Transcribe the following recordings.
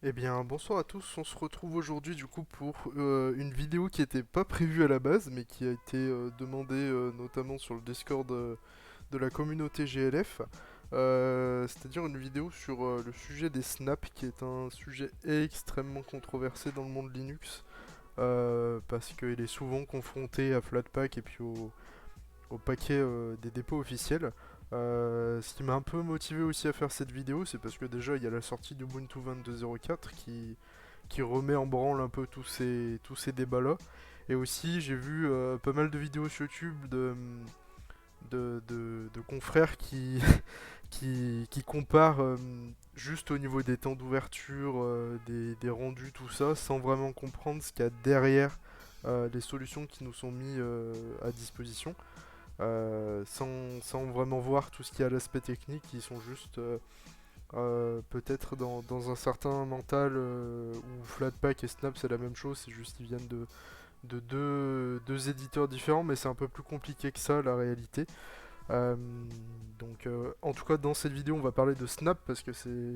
Eh bien, bonsoir à tous. On se retrouve aujourd'hui du coup pour une vidéo qui n'était pas prévue à la base, mais qui a été demandée notamment sur le Discord de la communauté GLF. C'est-à-dire une vidéo sur le sujet des snaps, qui est un sujet extrêmement controversé dans le monde Linux, parce qu'il est souvent confronté à Flatpak et puis au paquet des dépôts officiels. Ce qui m'a un peu motivé aussi à faire cette vidéo, c'est parce que déjà il y a la sortie d'Ubuntu 22.04 qui remet en branle un peu tous ces débats-là. Et aussi j'ai vu pas mal de vidéos sur YouTube de confrères qui comparent juste au niveau des temps d'ouverture, des rendus, tout ça, sans vraiment comprendre ce qu'il y a derrière les solutions qui nous sont mises à disposition. Sans vraiment voir tout ce qui est à l'aspect technique, ils sont juste peut-être dans un certain mental où Flatpak et Snap c'est la même chose, c'est juste qu'ils viennent de deux éditeurs différents, mais c'est un peu plus compliqué que ça la réalité. Euh, donc en tout cas dans cette vidéo on va parler de Snap parce que c'est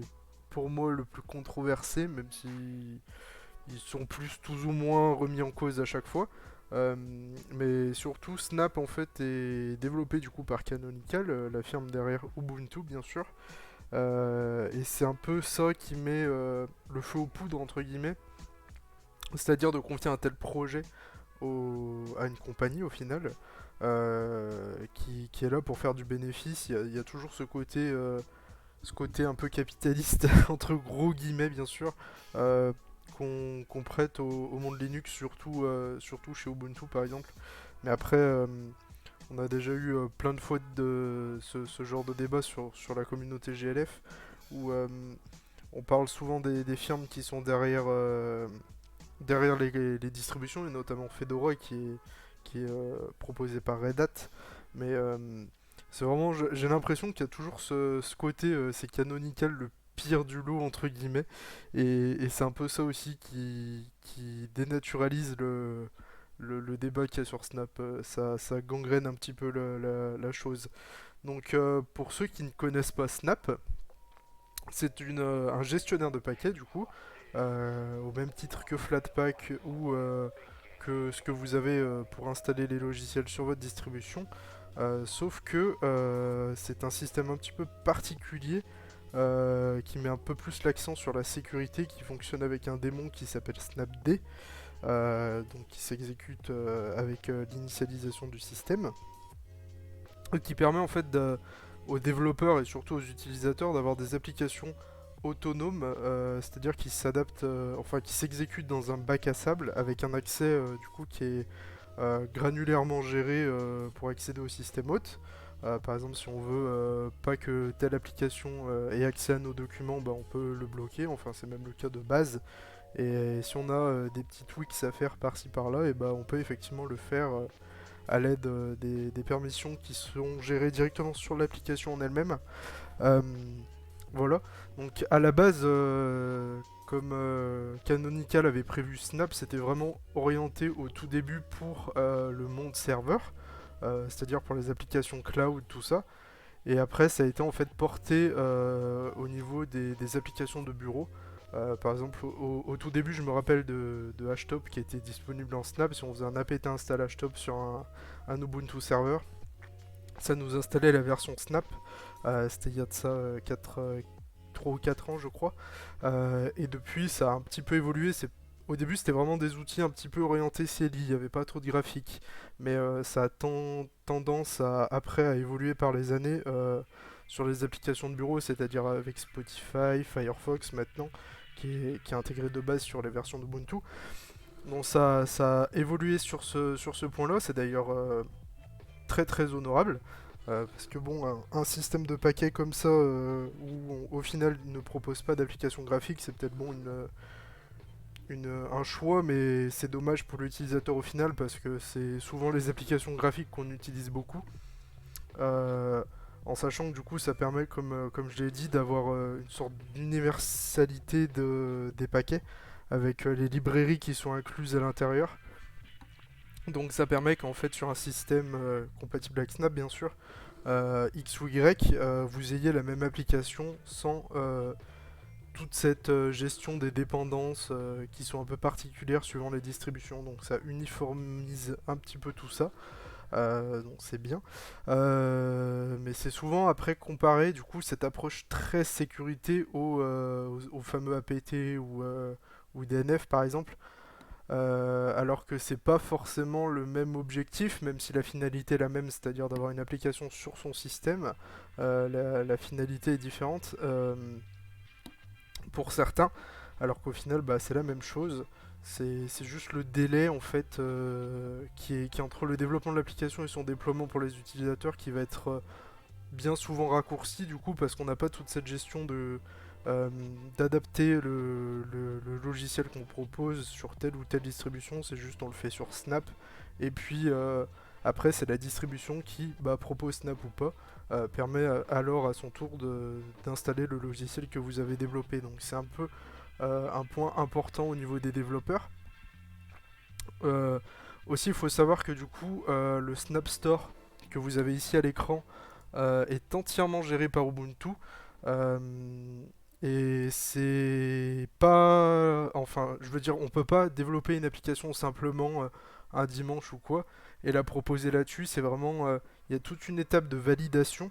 pour moi le plus controversé, même si ils sont plus tous ou moins remis en cause à chaque fois. Euh, mais surtout, Snap en fait est développé du coup par Canonical, la firme derrière Ubuntu bien sûr. Et c'est un peu ça qui met le feu aux poudres entre guillemets, c'est-à-dire de confier un tel projet à une compagnie au final, qui est là pour faire du bénéfice. Il y a toujours ce côté un peu capitaliste, entre gros guillemets bien sûr, qu'on prête au monde Linux, surtout chez Ubuntu par exemple. Mais après, on a déjà eu plein de fois ce genre de débat sur la communauté GLF, où on parle souvent des firmes qui sont derrière les distributions, et notamment Fedora qui est proposé par Red Hat. Mais c'est vraiment, j'ai l'impression qu'il y a toujours ce côté, c'est canonical le pire du lot entre guillemets, et c'est un peu ça aussi qui dénaturalise le débat qu'il y a sur Snap. Ça gangrène un petit peu la chose. Donc pour ceux qui ne connaissent pas Snap, c'est un gestionnaire de paquets du coup, au même titre que Flatpak ou que ce que vous avez pour installer les logiciels sur votre distribution. Sauf que c'est un système un petit peu particulier, qui met un peu plus l'accent sur la sécurité, qui fonctionne avec un démon qui s'appelle snapd, donc qui s'exécute avec l'initialisation du système, et qui permet en fait aux développeurs et surtout aux utilisateurs d'avoir des applications autonomes, c'est-à-dire qui s'adaptent, enfin qui s'exécutent dans un bac à sable avec un accès du coup qui est granulairement géré pour accéder au système hôte. Par exemple, si on veut pas que telle application ait accès à nos documents, bah, on peut le bloquer. Enfin, c'est même le cas de base. Et si on a des petits tweaks à faire par-ci par-là, et bah, on peut effectivement le faire à l'aide des permissions qui sont gérées directement sur l'application en elle-même. Euh, voilà. Donc à la base, comme Canonical avait prévu Snap, c'était vraiment orienté au tout début pour le monde serveur, c'est-à-dire pour les applications cloud, tout ça. Et après, ça a été en fait porté au niveau des applications de bureau. Par exemple, au tout début, je me rappelle de Hashtop qui était disponible en Snap. Si on faisait un apt install Hashtop sur un Ubuntu serveur, ça nous installait la version Snap. C'était il y a de ça 3 ou 4 ans, je crois. Et depuis, ça a un petit peu évolué. Au début, c'était vraiment des outils un petit peu orientés CLI, il n'y avait pas trop de graphique. Mais ça a tendance après à évoluer par les années sur les applications de bureau, c'est-à-dire avec Spotify, Firefox maintenant, qui est intégré de base sur les versions d'Ubuntu. Donc ça a évolué sur ce point-là, c'est d'ailleurs très très honorable. Parce que bon, un système de paquets comme ça, où au final il ne propose pas d'application graphique, c'est peut-être bon un choix, mais c'est dommage pour l'utilisateur au final parce que c'est souvent les applications graphiques qu'on utilise beaucoup. Euh, En sachant que du coup ça permet, comme je l'ai dit, d'avoir une sorte d'universalité des paquets avec les librairies qui sont incluses à l'intérieur. Donc ça permet qu'en fait sur un système compatible avec Snap bien sûr, X ou Y, vous ayez la même application sans toute cette gestion des dépendances qui sont un peu particulières suivant les distributions. Donc ça uniformise un petit peu tout ça. Donc c'est bien. Mais c'est souvent après comparé du coup cette approche très sécurité au fameux APT ou DNF par exemple. Alors que c'est pas forcément le même objectif, même si la finalité est la même, c'est-à-dire d'avoir une application sur son système, la finalité est différente pour certains, alors qu'au final c'est la même chose. C'est juste le délai en fait qui est entre le développement de l'application et son déploiement pour les utilisateurs qui va être bien souvent raccourci du coup parce qu'on n'a pas toute cette gestion euh, d'adapter le logiciel qu'on propose sur telle ou telle distribution, c'est juste on le fait sur Snap et puis après c'est la distribution qui propose Snap ou pas, permet alors à son tour d'installer le logiciel que vous avez développé. Donc c'est un peu un point important au niveau des développeurs. Euh, Aussi il faut savoir que du coup le Snap Store que vous avez ici à l'écran est entièrement géré par Ubuntu. Euh, et c'est pas... Enfin, je veux dire, on peut pas développer une application simplement un dimanche ou quoi, et la proposer là-dessus. C'est vraiment... Il y a toute une étape de validation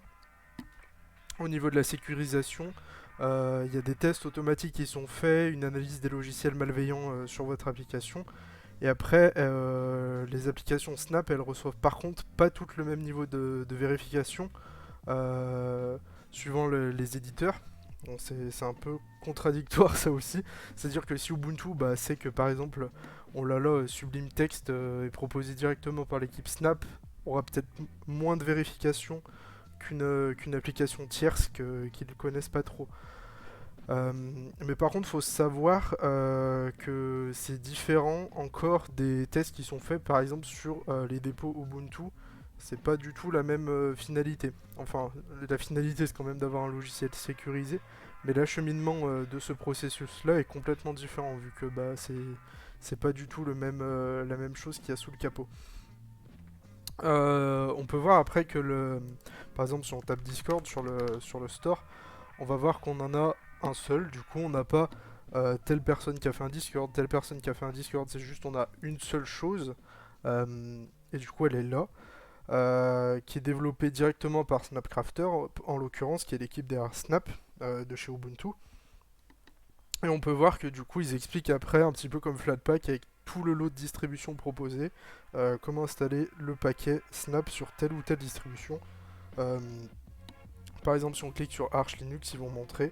au niveau de la sécurisation. Il y a des tests automatiques qui sont faits, une analyse des logiciels malveillants sur votre application. Et après, les applications Snap, elles reçoivent par contre pas toutes le même niveau de vérification euh, suivant les éditeurs. Bon, c'est un peu contradictoire ça aussi. C'est-à-dire que si Ubuntu sait que par exemple, on l'a là, Sublime Text est proposé directement par l'équipe Snap, aura peut-être moins de vérification qu'une application tierce qu'ils ne connaissent pas trop. Euh, mais par contre, il faut savoir que c'est différent encore des tests qui sont faits par exemple sur les dépôts Ubuntu. C'est pas du tout la même finalité. Enfin, la finalité c'est quand même d'avoir un logiciel sécurisé, mais l'acheminement de ce processus-là est complètement différent vu que c'est pas du tout la même chose qu'il y a sous le capot. On peut voir après que par exemple si on tape Discord sur le store, on va voir qu'on en a un seul. Du coup, on n'a pas telle personne qui a fait un Discord, telle personne qui a fait un Discord. C'est juste on a une seule chose et du coup elle est là, qui est développée directement par Snapcrafter, en l'occurrence, qui est l'équipe derrière Snap de chez Ubuntu. Et on peut voir que du coup ils expliquent après un petit peu comme Flatpak avec tout le lot de distributions proposées, comment installer le paquet Snap sur telle ou telle distribution. Euh, Par exemple, si on clique sur Arch Linux, ils vont montrer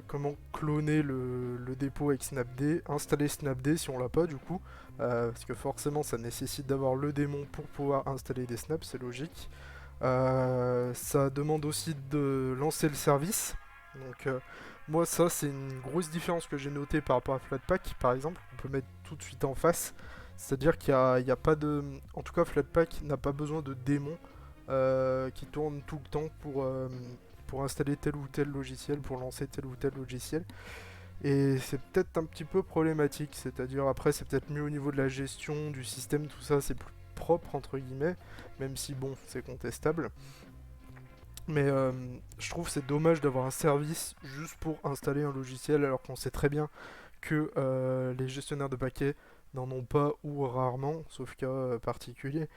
comment cloner le dépôt avec Snapd, installer Snapd si on l'a pas du coup, parce que forcément ça nécessite d'avoir le démon pour pouvoir installer des snaps, c'est logique. Ça demande aussi de lancer le service. Donc moi ça c'est une grosse différence que j'ai notée par rapport à Flatpak par exemple, on peut mettre tout de suite en face. C'est-à-dire qu'il y a pas de... En tout cas Flatpak n'a pas besoin de démon qui tourne tout le temps pour installer tel ou tel logiciel, pour lancer tel ou tel logiciel. Et c'est peut-être un petit peu problématique, c'est-à-dire après c'est peut-être mieux au niveau de la gestion du système, tout ça c'est plus propre entre guillemets, même si bon c'est contestable. Mais je trouve c'est dommage d'avoir un service juste pour installer un logiciel alors qu'on sait très bien que les gestionnaires de paquets n'en ont pas ou rarement, sauf cas particulier.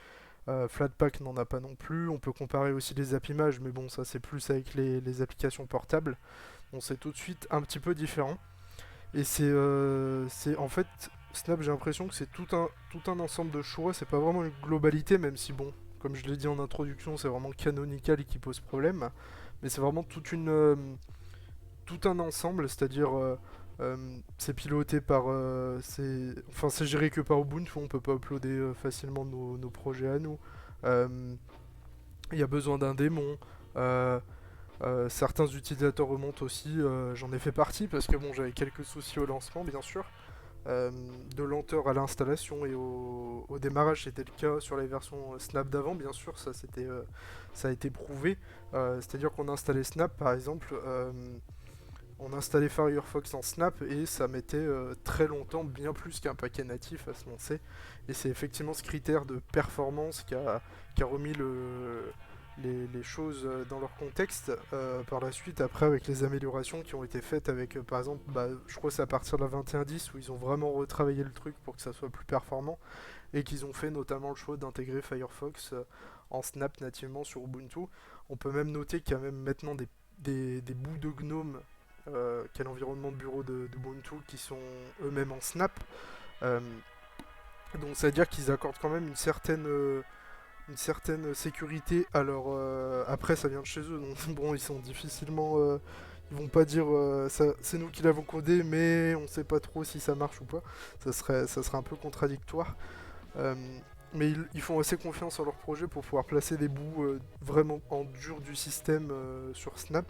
Flatpak n'en a pas non plus. On peut comparer aussi les app images, mais bon, ça c'est plus avec les applications portables. Donc c'est tout de suite un petit peu différent. Et c'est en fait, Snap, j'ai l'impression que c'est tout un ensemble de choix. C'est pas vraiment une globalité, même si bon, comme je l'ai dit en introduction, c'est vraiment Canonical qui pose problème. Mais c'est vraiment tout un ensemble, c'est-à-dire c'est piloté par... enfin c'est géré que par Ubuntu, on peut pas uploader facilement nos projets à nous. Il y a besoin d'un démon. Certains utilisateurs remontent aussi, j'en ai fait partie parce que bon j'avais quelques soucis au lancement bien sûr. De lenteur à l'installation et au démarrage c'était le cas sur les versions Snap d'avant bien sûr, ça a été prouvé. C'est-à-dire qu'on installait Snap par exemple, on installait Firefox en Snap et ça mettait très longtemps, bien plus qu'un paquet natif à se lancer. Et c'est effectivement ce critère de performance qui a remis les choses dans leur contexte par la suite, après avec les améliorations qui ont été faites avec par exemple, je crois que c'est à partir de la 21.10 où ils ont vraiment retravaillé le truc pour que ça soit plus performant et qu'ils ont fait notamment le choix d'intégrer Firefox en Snap nativement sur Ubuntu. On peut même noter qu'il y a même maintenant des bouts de GNOME, qui est l'environnement de bureau d'Ubuntu, qui sont eux-mêmes en Snap. Euh, donc ça veut dire qu'ils accordent quand même une certaine sécurité. Alors après ça vient de chez eux, donc bon ils sont difficilement... ils vont pas dire c'est nous qui l'avons codé mais on sait pas trop si ça marche ou pas. Ça serait un peu contradictoire. Euh, mais ils font assez confiance en leur projet pour pouvoir placer des bouts vraiment en dur du système sur Snap.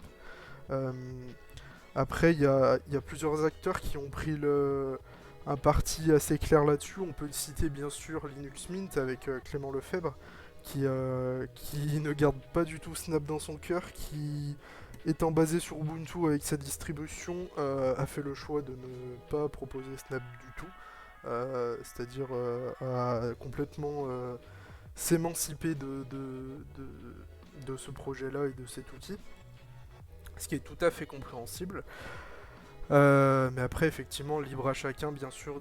Euh, Après, il y a plusieurs acteurs qui ont pris un parti assez clair là-dessus. On peut citer bien sûr Linux Mint avec Clément Lefebvre, qui ne garde pas du tout Snap dans son cœur, qui, étant basé sur Ubuntu avec sa distribution, a fait le choix de ne pas proposer Snap du tout. C'est-à-dire à complètement s'émanciper de ce projet-là et de cet outil, ce qui est tout à fait compréhensible. Mais après, effectivement, libre à chacun, bien sûr,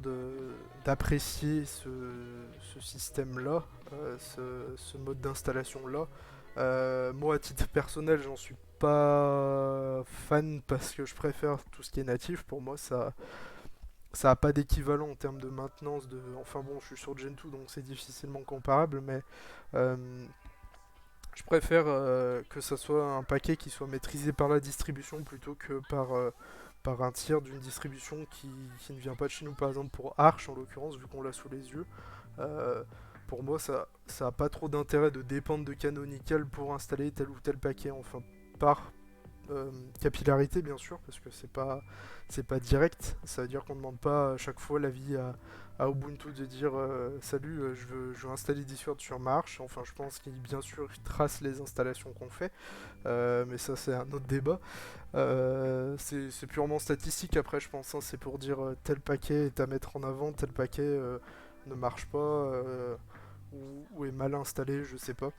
d'apprécier ce système-là, ce mode d'installation-là. Moi, à titre personnel, j'en suis pas fan parce que je préfère tout ce qui est natif. Pour moi, ça a pas d'équivalent en termes de maintenance. Enfin bon, je suis sur Gentoo, donc c'est difficilement comparable, mais euh, je préfère que ça soit un paquet qui soit maîtrisé par la distribution plutôt que par un tiers d'une distribution qui ne vient pas de chez nous. Par exemple pour Arch en l'occurrence, vu qu'on l'a sous les yeux, euh, pour moi ça a pas trop d'intérêt de dépendre de Canonical pour installer tel ou tel paquet. Enfin, par capillarité bien sûr, parce que c'est pas direct. Ça veut dire qu'on ne demande pas à chaque fois l'avis à Ubuntu de dire salut, je veux installer Discord sur March. Enfin, je pense qu'il bien sûr il trace les installations qu'on fait, mais ça c'est un autre débat. C'est purement statistique après, je pense. Hein. C'est pour dire tel paquet est à mettre en avant, tel paquet ne marche pas ou est mal installé, je sais pas.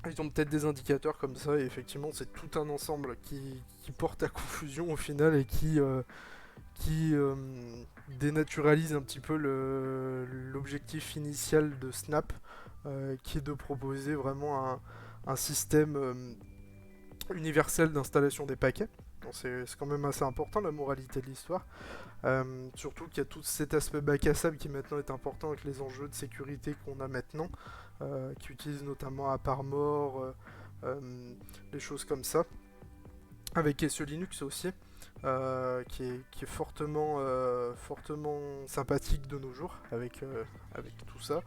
Ils ont peut-être des indicateurs comme ça, et effectivement, c'est tout un ensemble qui porte à confusion au final et qui dénaturalise un petit peu l'objectif initial de Snap, qui est de proposer vraiment un système universel d'installation des paquets. C'est quand même assez important la moralité de l'histoire. Surtout qu'il y a tout cet aspect bac à sable qui maintenant est important avec les enjeux de sécurité qu'on a maintenant, qui utilisent notamment à part mort, les choses comme ça. Avec SE Linux aussi, qui est fortement sympathique de nos jours avec tout ça.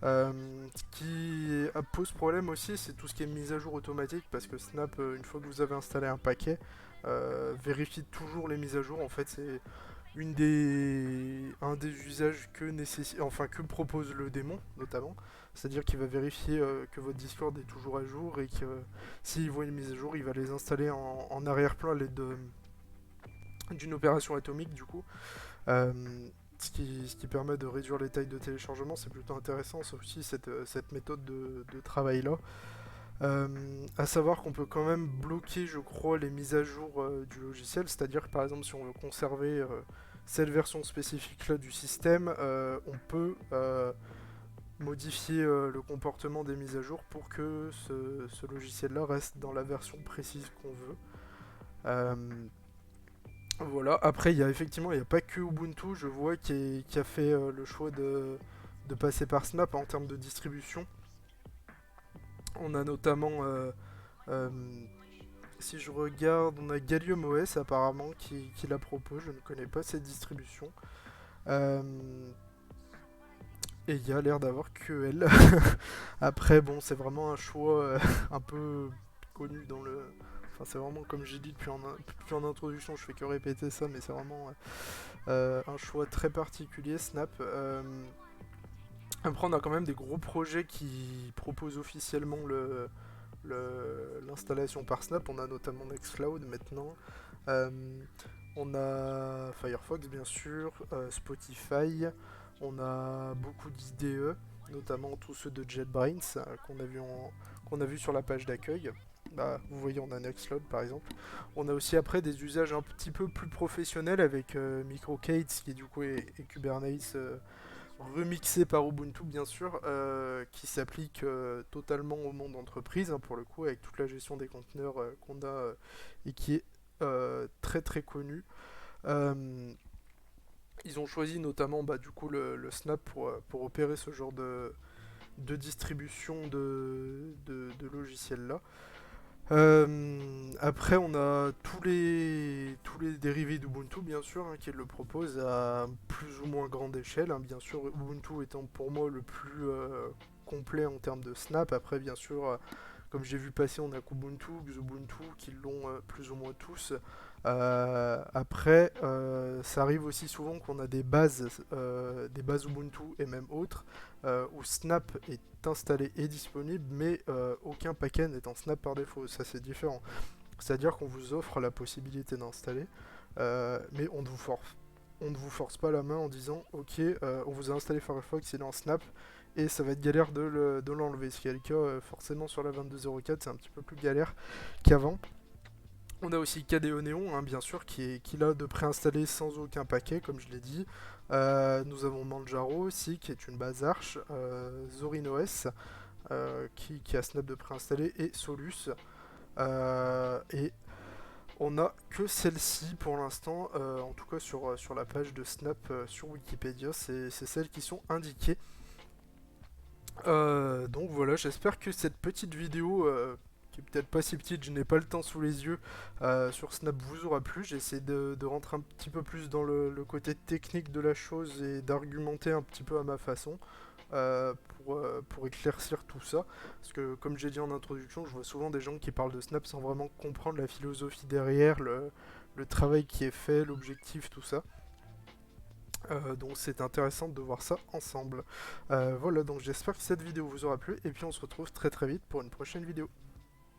Ce qui pose problème aussi, c'est tout ce qui est mise à jour automatique, parce que Snap, une fois que vous avez installé un paquet, vérifie toujours les mises à jour. En fait, c'est un des usages que propose le démon, notamment. C'est-à-dire qu'il va vérifier que votre Discord est toujours à jour et que s'il voit une mise à jour, il va les installer en arrière-plan à l'aide d'une opération atomique, du coup. Euh, ce qui permet de réduire les tailles de téléchargement, c'est plutôt intéressant, ça aussi, cette méthode de travail-là. À savoir qu'on peut quand même bloquer, je crois, les mises à jour du logiciel, c'est-à-dire que par exemple, si on veut conserver cette version spécifique-là du système, on peut modifier le comportement des mises à jour pour que ce logiciel-là reste dans la version précise qu'on veut. Euh, voilà. Après, il y a pas que Ubuntu, je vois, qui a fait le choix de passer par Snap en termes de distribution. On a notamment, euh, si je regarde, on a Gallium OS apparemment qui la propose. Je ne connais pas cette distribution. Euh, et il y a l'air d'avoir que elle. Après, bon, c'est vraiment un choix un peu connu dans le. Enfin, c'est vraiment comme j'ai dit depuis en introduction, je fais que répéter ça, mais c'est vraiment un choix très particulier, Snap. Après, on a quand même des gros projets qui proposent officiellement l'installation par Snap. On a notamment Nextcloud maintenant. Euh, on a Firefox bien sûr, Spotify. On a beaucoup d'IDE, notamment tous ceux de JetBrains qu'on a vu sur la page d'accueil. Bah, vous voyez, on a Nextcloud par exemple. On a aussi après des usages un petit peu plus professionnels avec MicroK8 qui du coup est Kubernetes remixé par Ubuntu bien sûr, qui s'applique totalement au monde entreprise hein, pour le coup avec toute la gestion des conteneurs qu'on a et qui est très très connu. Euh, Ils ont choisi notamment bah, du coup le Snap pour opérer ce genre de distribution de logiciels là. Après, on a tous les dérivés d'Ubuntu, bien sûr, hein, qui le proposent à plus ou moins grande échelle. Hein, bien sûr, Ubuntu étant pour moi le plus complet en termes de Snap. Après, bien sûr, comme j'ai vu passer, on a Kubuntu, Xubuntu, qui l'ont plus ou moins tous. Après, ça arrive aussi souvent qu'on a des bases Ubuntu et même autres, où Snap est installé et disponible, mais aucun paquet n'est en Snap par défaut. Ça, c'est différent. C'est-à-dire qu'on vous offre la possibilité d'installer, mais on ne vous force pas la main en disant ok, on vous a installé Firefox, il est en Snap, et ça va être galère de l'enlever. Ce qui est le cas forcément sur la 22.04, c'est un petit peu plus galère qu'avant. On a aussi KDE Neon, hein, bien sûr, qui l'a de préinstallé sans aucun paquet, comme je l'ai dit. Nous avons Manjaro aussi, qui est une base Arch, ZorinOS, qui a Snap de préinstallé, et Solus. Et on n'a que celle-ci pour l'instant, en tout cas sur la page de Snap sur Wikipédia, c'est celles qui sont indiquées. Donc voilà, j'espère que cette petite vidéo, qui est peut-être pas si petite, je n'ai pas le temps sous les yeux, sur Snap vous aura plu. J'ai essayé de rentrer un petit peu plus dans le côté technique de la chose et d'argumenter un petit peu à ma façon. Pour éclaircir tout ça. Parce que comme j'ai dit en introduction, je vois souvent des gens qui parlent de Snap sans vraiment comprendre la philosophie derrière, le travail qui est fait, l'objectif, tout ça. Donc c'est intéressant de voir ça ensemble. Voilà, donc j'espère que cette vidéo vous aura plu et puis on se retrouve très très vite pour une prochaine vidéo.